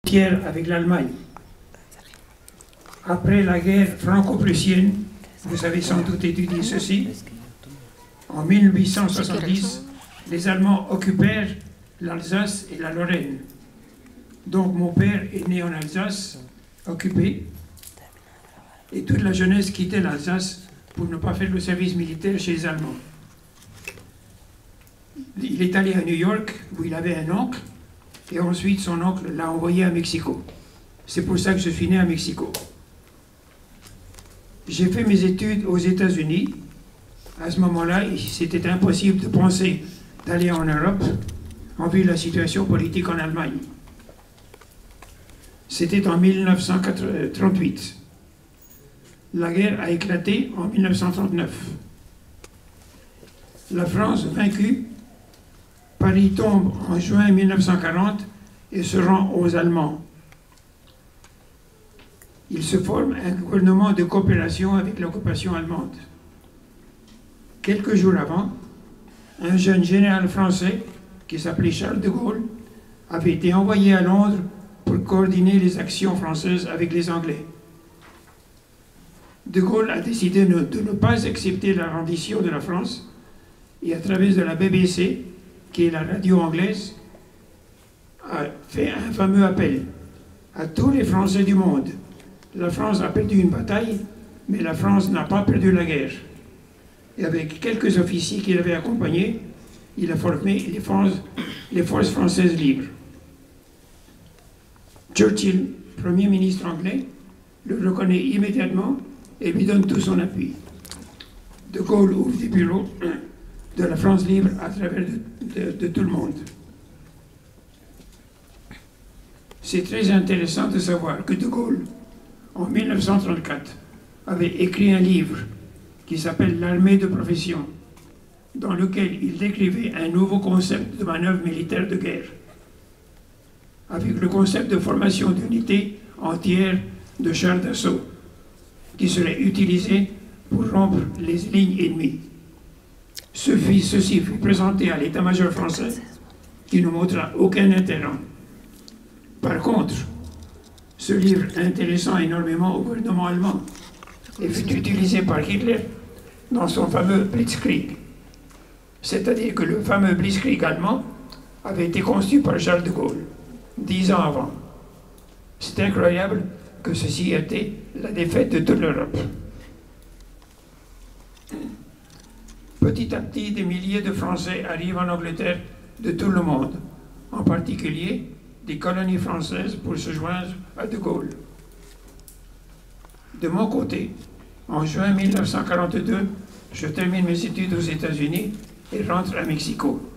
frontière avec l'Allemagne. Après la guerre franco-prussienne, vous avez sans doute étudié ceci, en 1870, les Allemands occupèrent l'Alsace et la Lorraine. Donc mon père est né en Alsace, occupé, et toute la jeunesse quittait l'Alsace pour ne pas faire le service militaire chez les Allemands. Il est allé à New York, où il avait un oncle, et ensuite son oncle l'a envoyé à Mexico. C'est pour ça que je suis né à Mexico. J'ai fait mes études aux États-Unis. À ce moment-là, c'était impossible de penser d'aller en Europe en vue de la situation politique en Allemagne. C'était en 1938. La guerre a éclaté en 1939. La France vaincue, Paris tombe en juin 1940 et se rend aux Allemands. Il se forme un gouvernement de coopération avec l'occupation allemande. Quelques jours avant, un jeune général français qui s'appelait Charles de Gaulle avait été envoyé à Londres pour coordonner les actions françaises avec les Anglais. De Gaulle a décidé de ne pas accepter la rendition de la France et à travers de la BBC, qui est la radio anglaise, a fait un fameux appel à tous les Français du monde. La France a perdu une bataille, mais la France n'a pas perdu la guerre. Et avec quelques officiers qui l'avaient accompagné, il a formé les forces françaises libres. Churchill, Premier ministre anglais, le reconnaît immédiatement et lui donne tout son appui. De Gaulle ouvre des bureaux de la France libre à travers de tout le monde. C'est très intéressant de savoir que De Gaulle, en 1934, avait écrit un livre qui s'appelle « L'armée de profession », dans lequel il décrivait un nouveau concept de manœuvre militaire de guerre, avec le concept de formation d'unités entières de chars d'assaut, qui seraient utilisés pour rompre les lignes ennemies. Ceci fut présenté à l'état-major français, qui ne montra aucun intérêt. Par contre, ce livre intéressant énormément au gouvernement allemand et fut utilisé par Hitler dans son fameux Blitzkrieg. C'est-à-dire que le fameux Blitzkrieg allemand avait été conçu par Charles de Gaulle 10 ans avant. C'est incroyable que ceci ait été la défaite de toute l'Europe. Petit à petit, des milliers de Français arrivent en Angleterre de tout le monde, en particulier des colonies françaises pour se joindre à De Gaulle. De mon côté, en juin 1942, je termine mes études aux États-Unis et rentre à Mexico.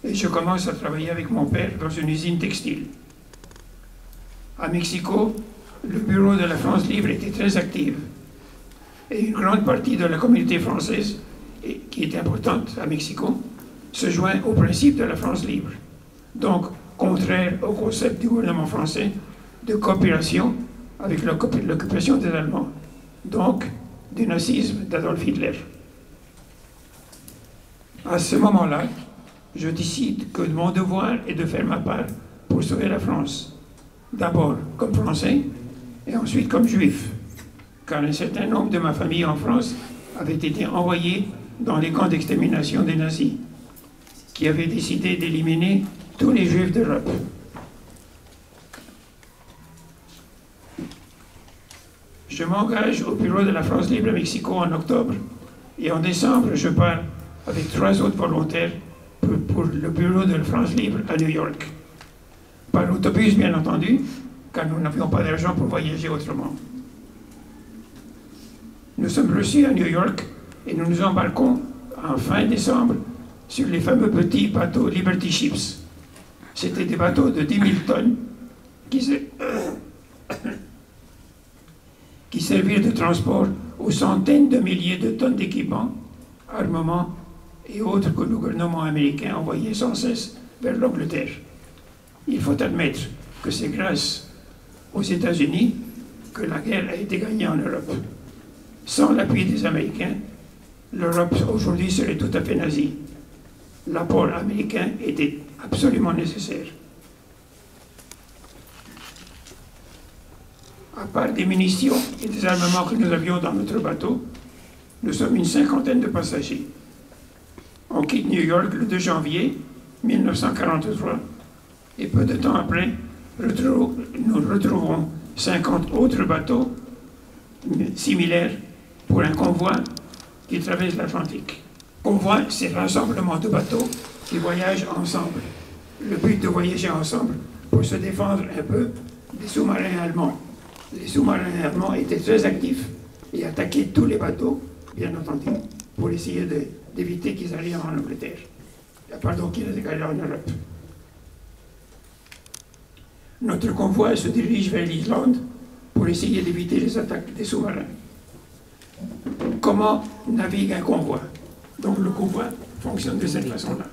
Et je commence à travailler avec mon père dans une usine textile. À Mexico, le bureau de la France libre était très actif. Et une grande partie de la communauté française, qui est importante à Mexico, se joint au principe de la France libre. Donc, contraire au concept du gouvernement français de coopération avec l'occupation des Allemands. Donc, du nazisme d'Adolf Hitler. À ce moment-là, je décide que mon devoir est de faire ma part pour sauver la France. D'abord comme Français et ensuite comme Juif, car un certain nombre de ma famille en France avait été envoyés dans les camps d'extermination des nazis, qui avaient décidé d'éliminer tous les Juifs d'Europe. Je m'engage au bureau de la France libre à Mexico en octobre, et en décembre, je pars avec 3 autres volontaires pour le bureau de la France libre à New York. Par autobus, bien entendu, car nous n'avions pas d'argent pour voyager autrement. Nous sommes reçus à New York et nous nous embarquons en fin décembre sur les fameux petits bateaux Liberty Ships. C'était des bateaux de 10 000 tonnes qui servirent de transport aux centaines de milliers de tonnes d'équipements, armements et autres que le gouvernement américain envoyait sans cesse vers l'Angleterre. Il faut admettre que c'est grâce aux États-Unis que la guerre a été gagnée en Europe. Sans l'appui des Américains, l'Europe aujourd'hui serait tout à fait nazie. L'apport américain était absolument nécessaire. À part des munitions et des armements que nous avions dans notre bateau, nous sommes une cinquantaine de passagers. On quitte New York le 2 janvier 1943 et peu de temps après, nous retrouvons 50 autres bateaux similaires pour un convoi qui traverse l'Atlantique. Convoi, c'est rassemblement de bateaux qui voyagent ensemble. Le but de voyager ensemble pour se défendre un peu des sous-marins allemands. Les sous-marins allemands étaient très actifs et attaquaient tous les bateaux, bien entendu, pour essayer d'éviter qu'ils arrivent en Angleterre. Pardon, qu'ils arrivent en Europe. Notre convoi se dirige vers l'Islande pour essayer d'éviter les attaques des sous-marins. Comment navigue un convoi? Donc le convoi fonctionne de cette façon-là.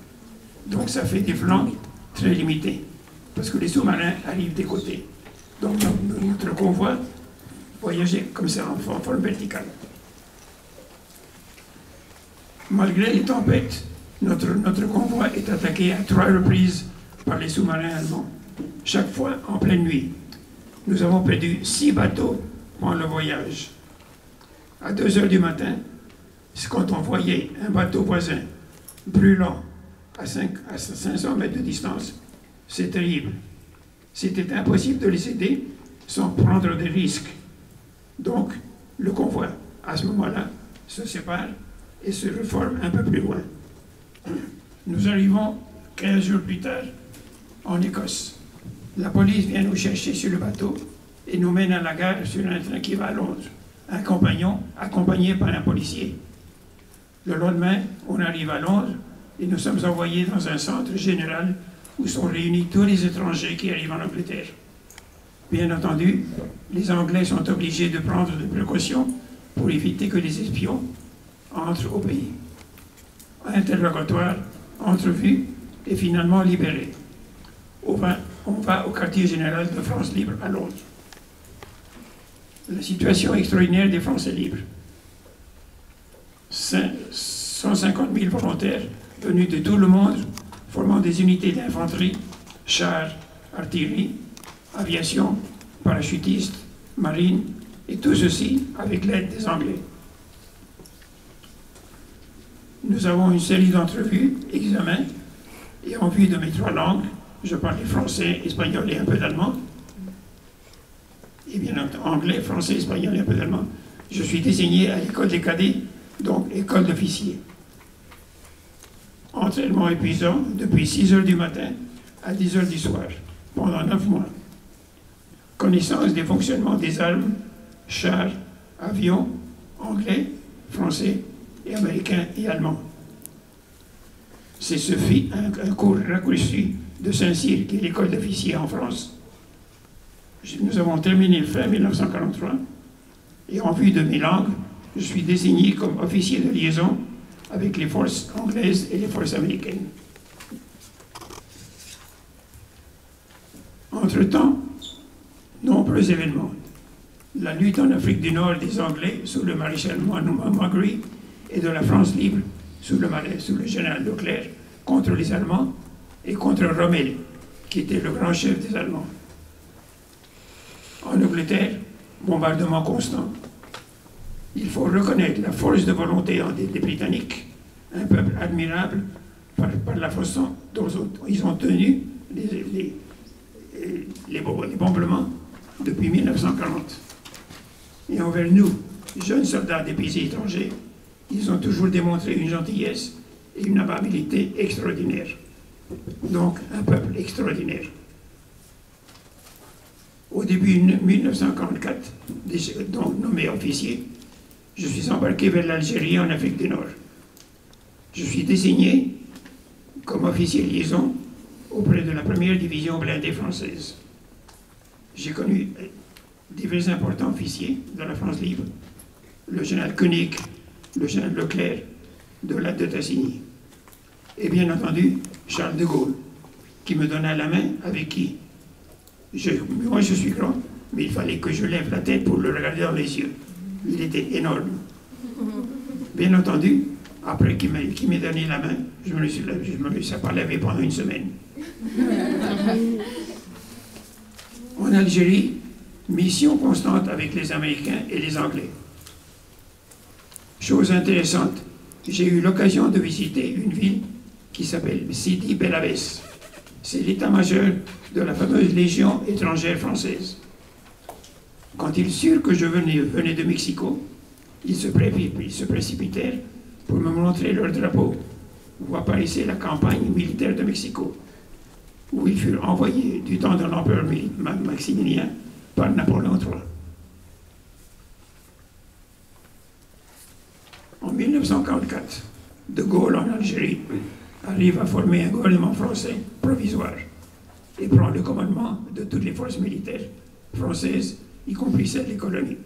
Donc ça fait des flancs très limités, parce que les sous-marins arrivent des côtés. Donc notre convoi voyageait comme ça en forme verticale. Malgré les tempêtes, notre convoi est attaqué à 3 reprises par les sous-marins allemands, chaque fois en pleine nuit. Nous avons perdu 6 bateaux pendant le voyage. À 2 heures du matin, c'est quand on voyait un bateau voisin brûlant à 500 mètres de distance. C'est terrible. C'était impossible de les aider sans prendre des risques. Donc, le convoi, à ce moment-là, se sépare et se reforme un peu plus loin. Nous arrivons 15 jours plus tard en Écosse. La police vient nous chercher sur le bateau et nous mène à la gare sur un train qui va à Londres. Un compagnon accompagné par un policier. Le lendemain, on arrive à Londres et nous sommes envoyés dans un centre général où sont réunis tous les étrangers qui arrivent en Angleterre. Bien entendu, les Anglais sont obligés de prendre des précautions pour éviter que les espions entrent au pays. Interrogatoire, entrevue et finalement libérés. On va au quartier général de France Libre à Londres. La situation extraordinaire des Français libres. 150 000 volontaires venus de tout le monde, formant des unités d'infanterie, chars, artillerie, aviation, parachutistes, marine, et tout ceci avec l'aide des Anglais. Nous avons une série d'entrevues, examens, et en vue de mes 3 langues, je parlais français, espagnol et un peu d'allemand, et bien entendu anglais, français, espagnol et un peu d'allemand. Je suis désigné à l'école des cadets, donc école d'officiers. Entraînement épuisant depuis 6 heures du matin à 10 heures du soir, pendant 9 mois. Connaissance des fonctionnements des armes, chars, avions, anglais, français et américains et allemands. C'est ce fut un cours raccourci de Saint-Cyr, qui est l'école d'officiers en France. Nous avons terminé fin 1943 et en vue de mes langues, je suis désigné comme officier de liaison avec les forces anglaises et les forces américaines. Entre-temps, nombreux événements. La lutte en Afrique du Nord des Anglais sous le maréchal Montgomery et de la France libre sous le général Leclerc contre les Allemands et contre Rommel, qui était le grand chef des Allemands. En Angleterre, bombardement constant. Il faut reconnaître la force de volonté des Britanniques, un peuple admirable par la façon dont ils ont tenu les bombardements depuis 1940. Et envers nous, jeunes soldats des pays étrangers, ils ont toujours démontré une gentillesse et une amabilité extraordinaires. Donc, un peuple extraordinaire. Au début de 1944, donc nommé officier, je suis embarqué vers l'Algérie en Afrique du Nord. Je suis désigné comme officier liaison auprès de la première division blindée française. J'ai connu divers importants officiers de la France libre, le général Koenig, le général Leclerc, de la de Tassigny, et bien entendu Charles de Gaulle, qui me donna la main, avec qui moi je suis grand, mais il fallait que je lève la tête pour le regarder dans les yeux. Il était énorme. Bien entendu, après qu'il m'ait donné la main, je me suis pas lavé pendant une semaine. En Algérie, mission constante avec les Américains et les Anglais. Chose intéressante, j'ai eu l'occasion de visiter une ville qui s'appelle Sidi Bel Abbès. C'est l'état-major de la fameuse Légion étrangère française. Quand ils surent que je venais de Mexico, ils se précipitèrent pour me montrer leur drapeau, où apparaissait la campagne militaire de Mexico, où ils furent envoyés du temps de l'empereur Maximilien par Napoléon III. En 1944, De Gaulle en Algérie arrive à former un gouvernement français provisoire et prend le commandement de toutes les forces militaires françaises, y compris celles des colonies.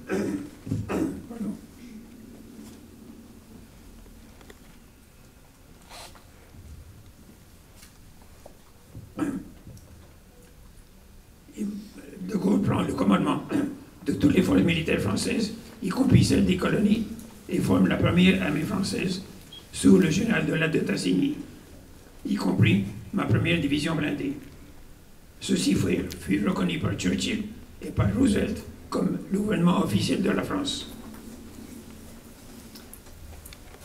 De Gaulle prend le commandement de toutes les forces militaires françaises, y compris celles des colonies, et forme la première armée française sous le général de la de Tassigny, y compris ma première division blindée. Ceci fut reconnu par Churchill et par Roosevelt comme le gouvernement officiel de la France.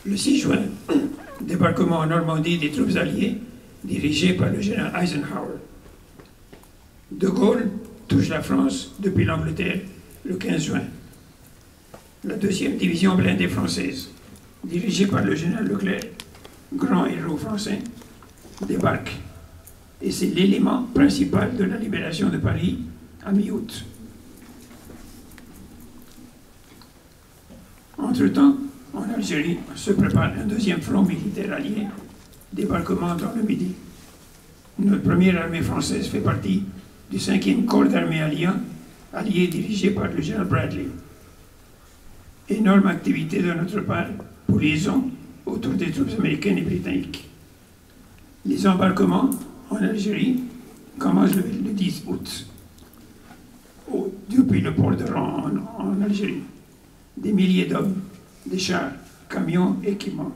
Le 6 juin, débarquement en Normandie des troupes alliées dirigées par le général Eisenhower. De Gaulle touche la France depuis l'Angleterre le 15 juin. La 2e division blindée française, dirigée par le général Leclerc, grand héros français, débarque. Et c'est l'élément principal de la libération de Paris à mi-août. Entre-temps, en Algérie, se prépare un 2e front militaire allié, débarquement dans le Midi. Notre première armée française fait partie du 5e corps d'armée allié dirigé par le général Bradley. Énorme activité de notre part pour liaison autour des troupes américaines et britanniques. Les embarquements en Algérie commencent le 10 août, depuis le port de Rouen en Algérie. Des milliers d'hommes, des chars, camions, équipements.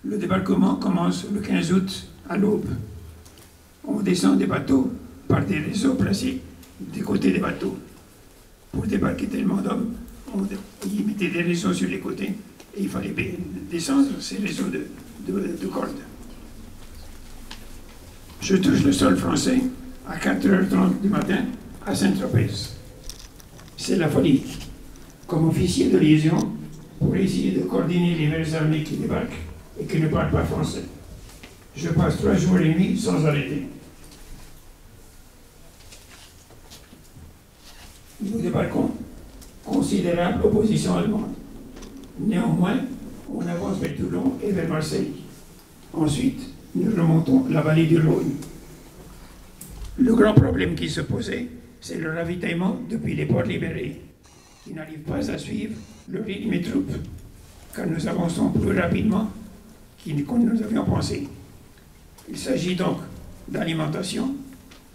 Le débarquement commence le 15 août à l'aube. On descend des bateaux par des réseaux placés des côtés des bateaux. Pour débarquer tellement d'hommes, on y mettait des réseaux sur les côtés et il fallait descendre ces réseaux de cordes. Je touche le sol français à 4h30 du matin à Saint-Tropez. C'est la folie. Comme officier de liaison, pour essayer de coordonner les nouvelles armées qui débarquent et qui ne parlent pas français. Je passe 3 jours et demi sans arrêter. Nous débarquons. Considérable opposition allemande. Néanmoins, on avance vers Toulon et vers Marseille. Ensuite, nous remontons la vallée du Rhône. Le grand problème qui se posait, c'est le ravitaillement depuis les ports libérés, qui n'arrivent pas à suivre le rythme des troupes, car nous avançons plus rapidement que nous avions pensé. Il s'agit donc d'alimentation,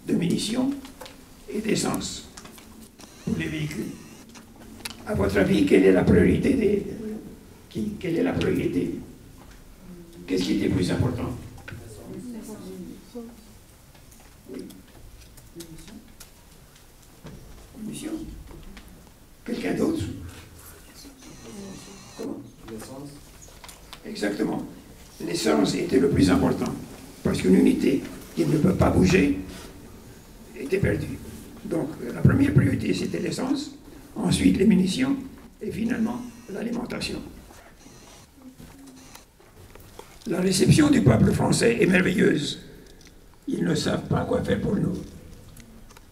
de munitions et d'essence pour les véhicules. À votre avis, quelle est la priorité quelle est la priorité? Qu'est-ce qui était plus important? Oui. Munitions. Quelqu'un d'autre? Comment? L'essence. Exactement. L'essence était le plus important, parce qu'une unité qui ne peut pas bouger était perdue. Donc, la première priorité, c'était l'essence, ensuite les munitions, et finalement, l'alimentation. La réception du peuple français est merveilleuse. Ils ne savent pas quoi faire pour nous.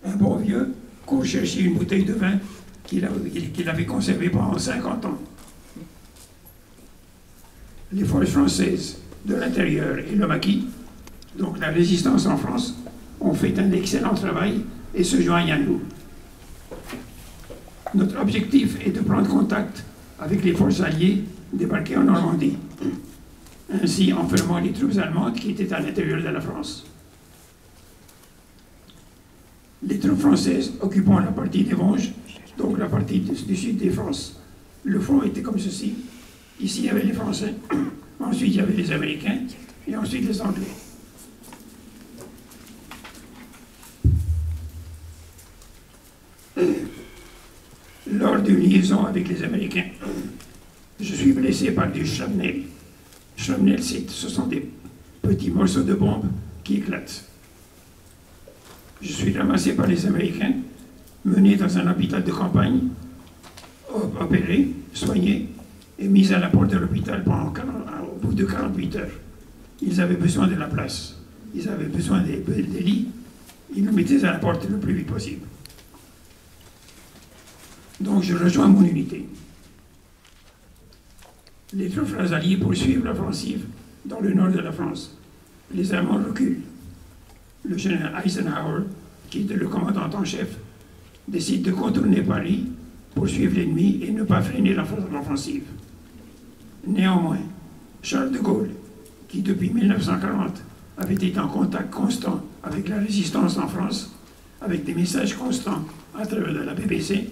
Un bon vieux court chercher une bouteille de vin qu'il avait conservée pendant 50 ans. Les forces françaises de l'intérieur et le maquis, donc la résistance en France, ont fait un excellent travail et se joignent à nous. Notre objectif est de prendre contact avec les forces alliées débarquées en Normandie, ainsi en fermant les troupes allemandes qui étaient à l'intérieur de la France. Les troupes françaises occupant la partie des Vosges, donc la partie du sud des France. Le front était comme ceci. Ici, il y avait les Français, ensuite il y avait les Américains, et ensuite les Anglais. de liaison avec les Américains. Je suis blessé par du shrapnel. Shrapnel, ce sont des petits morceaux de bombes qui éclatent. Je suis ramassé par les Américains, mené dans un hôpital de campagne, opéré, soigné et mis à la porte de l'hôpital au bout de 48 heures. Ils avaient besoin de la place, ils avaient besoin des lits, ils nous mettaient à la porte le plus vite possible. Donc je rejoins mon unité. Les troupes alliées poursuivent l'offensive dans le nord de la France. Les Allemands reculent. Le général Eisenhower, qui est le commandant en chef, décide de contourner Paris, poursuivre l'ennemi et ne pas freiner l'offensive. Néanmoins, Charles de Gaulle, qui depuis 1940 avait été en contact constant avec la résistance en France, avec des messages constants à travers de la BBC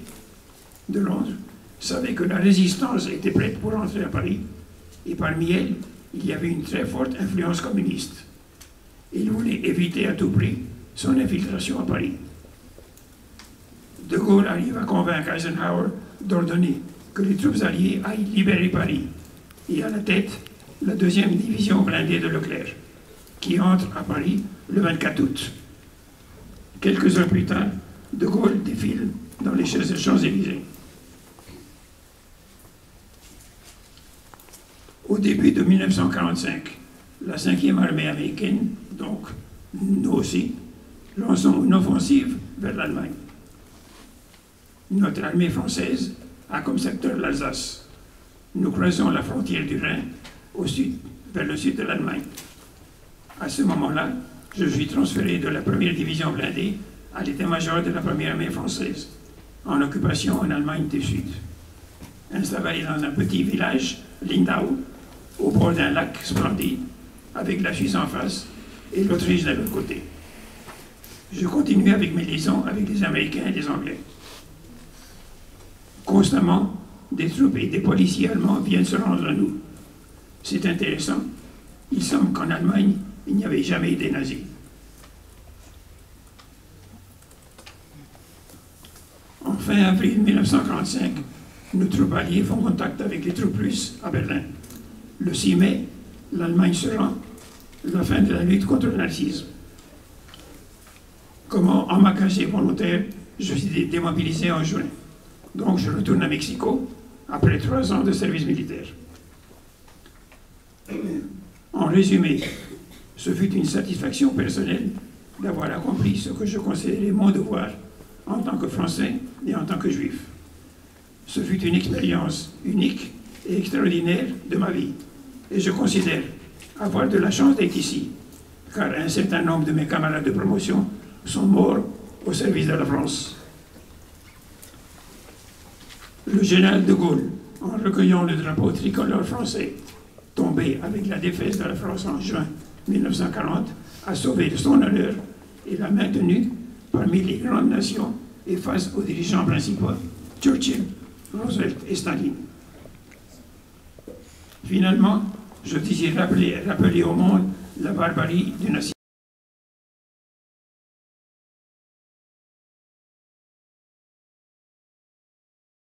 de Londres, savait que la résistance était prête pour entrer à Paris, et parmi elle, il y avait une très forte influence communiste. Il voulait éviter à tout prix son infiltration à Paris. De Gaulle arrive à convaincre Eisenhower d'ordonner que les troupes alliées aillent libérer Paris, et à la tête, la 2e division blindée de Leclerc, qui entre à Paris le 24 août. Quelques heures plus tard, De Gaulle défile dans les Champs-Élysées. Au début de 1945, la 5e armée américaine, donc nous aussi, lançons une offensive vers l'Allemagne. Notre armée française a comme secteur l'Alsace. Nous croisons la frontière du Rhin au sud, vers le sud de l'Allemagne. À ce moment-là, je suis transféré de la 1e division blindée à l'état-major de la 1e armée française, en occupation en Allemagne du Sud. Installé dans un petit village, Lindau, au bord d'un lac splendide, avec la Suisse en face et l'Autriche de l'autre côté. Je continue avec mes liaisons avec les Américains et les Anglais. Constamment, des troupes et des policiers allemands viennent se rendre à nous. C'est intéressant. Il semble qu'en Allemagne, il n'y avait jamais eu des nazis. En fin avril 1945, nos troupes alliées font contact avec les troupes russes à Berlin. Le 6 mai, l'Allemagne se rend, la fin de la lutte contre le nazisme. Comment, en ma casier volontaire, je suis démobilisé en juin. Donc je retourne à Mexico après 3 ans de service militaire. En résumé, ce fut une satisfaction personnelle d'avoir accompli ce que je considérais mon devoir en tant que Français et en tant que Juif. Ce fut une expérience unique et extraordinaire de ma vie. Et je considère avoir de la chance d'être ici, car un certain nombre de mes camarades de promotion sont morts au service de la France. Le général de Gaulle, en recueillant le drapeau tricolore français, tombé avec la défaite de la France en juin 1940, a sauvé de son honneur et l'a maintenu parmi les grandes nations et face aux dirigeants principaux, Churchill, Roosevelt et Staline. Finalement, je désire rappeler au monde la barbarie du nazisme.